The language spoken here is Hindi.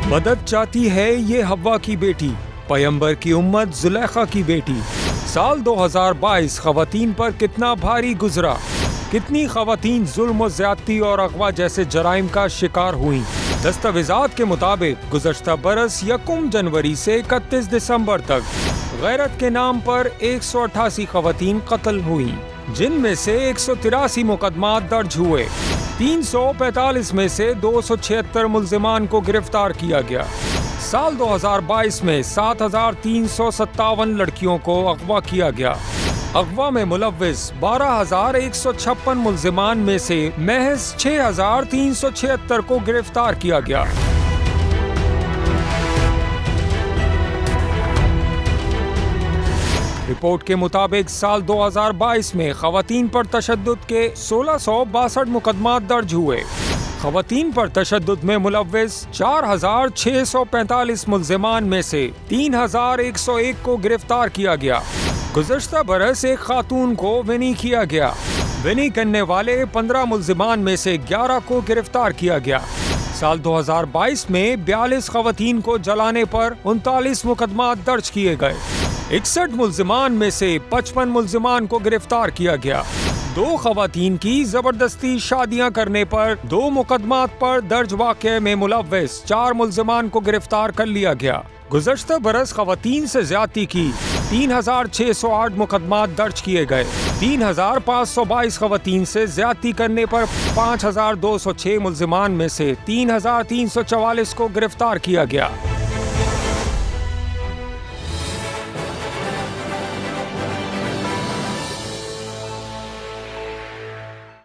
मदद चाहती है ये हव्वा की बेटी, पैगंबर की उम्मत जुलेखा की बेटी। साल 2022 खवातीन पर कितना भारी गुजरा, कितनी खवातीन जुल्म और ज्यादती और अगवा जैसे जराइम का शिकार हुई। दस्तावेजात के मुताबिक गुज़श्ता बरस 1 जनवरी से 31 दिसंबर तक गैरत के नाम पर 188 खवातीन कत्ल हुई, जिनमें से 183 मुकदमा दर्ज हुए। 345 में से 276 मुल्जिमान को गिरफ्तार किया गया। साल 2022 में 7,357 लड़कियों को अगवा किया गया। अगवा में मुलव्विस 12,156 मुल्जिमान में से महज 6,376 को गिरफ्तार किया गया। रिपोर्ट के मुताबिक साल 2022 में खवातीन पर तशद्दुद के 1662 मुकदमा दर्ज हुए। खवातीन पर तशद्दुद में मुलव्विस 4,645 मुल्जिमान में से 3,101 को गिरफ्तार किया गया। गुज़श्ता बरस एक खातून को विनी किया गया। विनी करने वाले 15 मुल्जिमान में से 11 को गिरफ्तार किया गया। साल 2022 में 42 खवातीन को जलाने पर 39 मुकदमा दर्ज किए गए। 61 मुल्जिमान में से 55 मुल्जिमान को गिरफ्तार किया गया। 2 खवातीन की जबरदस्ती शादियां करने पर 2 मुकदमात पर दर्ज वाक़े में मुलव्विस 4 मुल्जिमान को गिरफ्तार कर लिया गया। गुज़श्ता बरस खवातीन से ज्यादती की 3,608 मुकदमात दर्ज किए गए। 3,522 खवातीन से ज्यादती करने पर 5,206 मुल्जिमान में से 3,344 को गिरफ्तार किया गया।